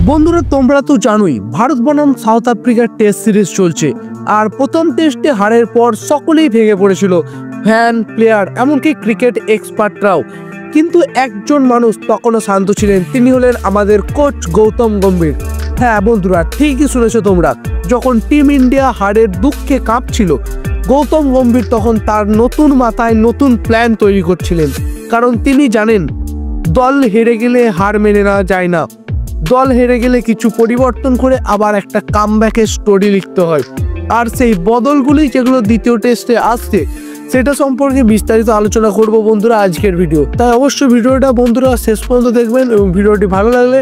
বন্ধুরা তোমরা তো জানোই ভারত বনাম সাউথ আফ্রিকার টেস্ট সিরিজ চলছে। আর প্রথম টেস্টে হারের পর সকলেই ভেঙে পড়েছিল, ফ্যান, প্লেয়ার, এমনকি ক্রিকেট এক্সপার্টরাও। কিন্তু একজন মানুষ তখনও শান্ত ছিলেন, তিনি হলেন আমাদের কোচ গৌতম গম্ভীর। হ্যাঁ বন্ধুরা, ঠিকই শুনেছো তোমরা, যখন টিম ইন্ডিয়া হারের দুঃখে কাঁপছিল, গৌতম গম্ভীর তখন তার নতুন মাথায় নতুন প্ল্যান তৈরি করছিলেন। কারণ তিনি জানেন দল হেরে গেলে হার মেনে নেওয়া যায় না, দল হেরে গেলে কিছু পরিবর্তন করে আবার একটা কামব্যাকের স্টোরি লিখতে হয়। আর সেই বদলগুলি যেগুলো দ্বিতীয় টেস্টে আসছে, সেটা সম্পর্কে বিস্তারিত আলোচনা করব বন্ধুরা আজকের ভিডিও। তাই অবশ্যই ভিডিওটা বন্ধুরা শেষ পর্যন্ত দেখবেন, এবং ভিডিওটি ভালো লাগলে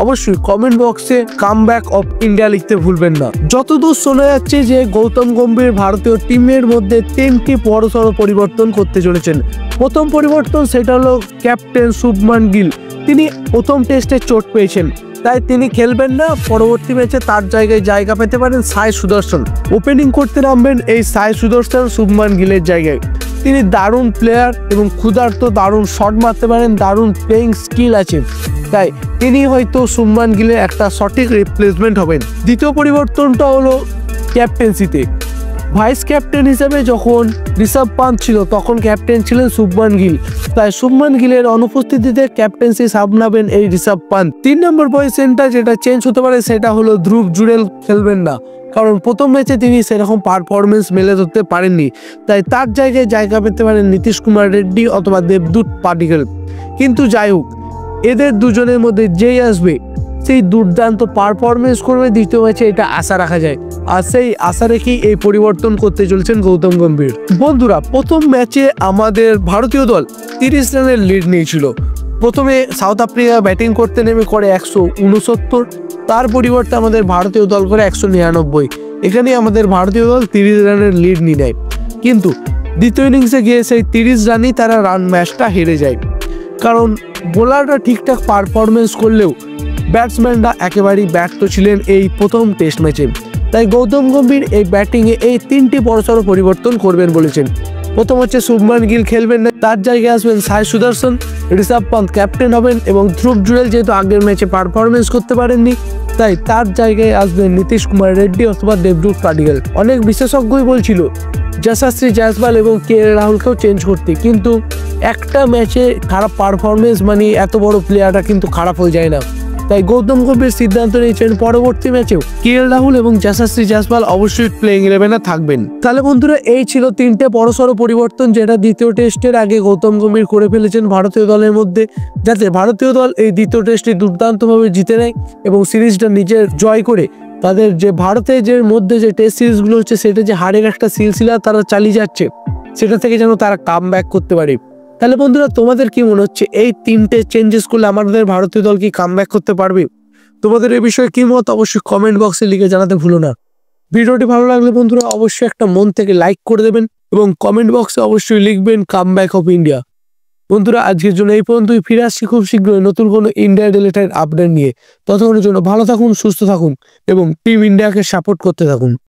অবশ্যই কমেন্ট বক্সে কামব্যাক অফ ইন্ডিয়া লিখতে ভুলবেন না। যতদূর শোনা যাচ্ছে যে গৌতম গম্ভীর ভারতীয় টিমের মধ্যে 3টি বড়সড় পরিবর্তন করতে চলেছেন। প্রথম পরিবর্তন সেটা হলো ক্যাপ্টেন শুভমান গিল। তিনি প্রথম টেস্টে চোট পেয়েছেন, তাই তিনি খেলবেন না। পরবর্তী ম্যাচে তার জায়গায় জায়গা পেতে পারেন সাই সুদর্শন। ওপেনিং করতে নামবেন এই সাই সুদর্শন শুভমান গিলের জায়গায়। তিনি দারুণ প্লেয়ার এবং ক্ষুধার্ত, দারুণ শট মারতে পারেন, দারুণ প্লেয়িং স্কিল আছে, তাই তিনি হয়তো শুভমান গিলের একটা সঠিক রিপ্লেসমেন্ট হবেন। দ্বিতীয় পরিবর্তনটা হলো ক্যাপ্টেন্সিতে। ভাইস ক্যাপ্টেন হিসেবে যখন ঋষভ পান্ত ছিল, তখন ক্যাপ্টেন ছিলেন শুভমান গিল, তাই শুভমান গিলের অনুপস্থিতিতে ক্যাপ্টেন্সি সামলাবেন এই ঋষভ পান্ত। 3 নম্বর পজিশনটা যেটা চেঞ্জ হতে পারে সেটা হলো ধ্রুব জুড়েল খেলবেন না, কারণ প্রথম ম্যাচে তিনি সেরকম পারফরমেন্স মেলে ধরতে পারেননি, তাই তার জায়গায় জায়গা পেতে পারেন নীতিশ কুমার রেড্ডি অথবা দেবদূত পাডিক্কল। কিন্তু যাই হোক, এদের দুজনের মধ্যে যেই আসবে সেই দুর্দান্ত পারফরমেন্স করবে দ্বিতীয় ম্যাচে, এটা আশা রাখা যায়। আর সেই আশা রেখেই এই পরিবর্তন করতে চলছেন গৌতম গম্ভীর। বন্ধুরা, প্রথম ম্যাচে আমাদের ভারতীয় দল 30 রানের লিড নিয়েছিল। প্রথমে সাউথ আফ্রিকা ব্যাটিং করতে নেমে করে 169, তার পরিবর্তে আমাদের ভারতীয় দল করে 199। এখানে আমাদের ভারতীয় দল 30 রানের লিড নিয়ে নেয়, কিন্তু দ্বিতীয় ইনিংসে গিয়ে সেই 30 রানই তারা ম্যাচটা হেরে যায়। কারণ বোলাররা ঠিকঠাক পারফরমেন্স করলেও ব্যাটসম্যানরা একেবারেই ব্যর্থ ছিলেন এই প্রথম টেস্ট ম্যাচে। তাই গৌতম গম্ভীর এই ব্যাটিংয়ে এই 3টি বড়সড় পরিবর্তন করবেন বলেছেন। প্রথম হচ্ছে শুভমান গিল খেলবেন না, তার জায়গায় আসবেন সাই সুদর্শন, ঋষভ পান্ত ক্যাপ্টেন হবেন, এবং ধ্রুব জুড়েল যেহেতু আগের ম্যাচে পারফরমেন্স করতে পারেননি, তাই তার জায়গায় আসবেন নীতিশ কুমার রেড্ডি অথবা দেবদূত পাডিক্কল। অনেক বিশেষজ্ঞই বলছিল যশস্বী জয়সওয়াল এবং কে রাহুলকেও চেঞ্জ করতে, কিন্তু একটা ম্যাচে খারাপ পারফরমেন্স মানে এত বড় প্লেয়াররা কিন্তু খারাপ হয়ে যায় না। তাই গৌতম গম্ভীর সিদ্ধান্ত নিয়েছেন পরবর্তী ম্যাচেও কে রাহুল এবং যশস্বী জয়সওয়াল অবশ্যই প্লেইং 11-এ থাকবেন। তাহলে বন্ধুরা, এই ছিল 3টে বড়সড় পরিবর্তন যেটা দ্বিতীয় টেস্টের আগে গৌতম গম্ভীর করে ফেলেছেন ভারতীয় দলের মধ্যে, যাতে ভারতীয় দল এই দ্বিতীয় টেস্টে দুর্দান্তভাবে জিতে নেয় এবং সিরিজটা নিজের জয় করে তাদের যে ভারতের যে মধ্যে যে টেস্ট সিরিজগুলো হচ্ছে, সেটা যে হারের একটা সিলসিলা তারা চালিয়ে যাচ্ছে, সেটা থেকে যেন তারা কামব্যাক করতে পারে। তাহলে বন্ধুরা, তোমাদের কি মনে হচ্ছে এই 3টে চেঞ্জেস করলে আমাদের ভারতীয় দল কি কামব্যাক করতে পারবে? তোমাদের এই বিষয়ে কি মত অবশ্যই কমেন্ট বক্সে লিখে জানাতে ভুলো না। ভিডিওটি ভালো লাগলে বন্ধুরা অবশ্যই একটা মন থেকে লাইক করে দেবেন, এবং কমেন্ট বক্সে অবশ্যই লিখবেন কামব্যাক অফ ইন্ডিয়া। বন্ধুরা, আজকের জন্য এই পর্যন্তই। ফিরে আসছি খুব শীঘ্রই নতুন কোনো ইন্ডিয়া রিলেটেড আপডেট নিয়ে। ততক্ষণের জন্য ভালো থাকুন, সুস্থ থাকুন এবং টিম ইন্ডিয়াকে সাপোর্ট করতে থাকুন।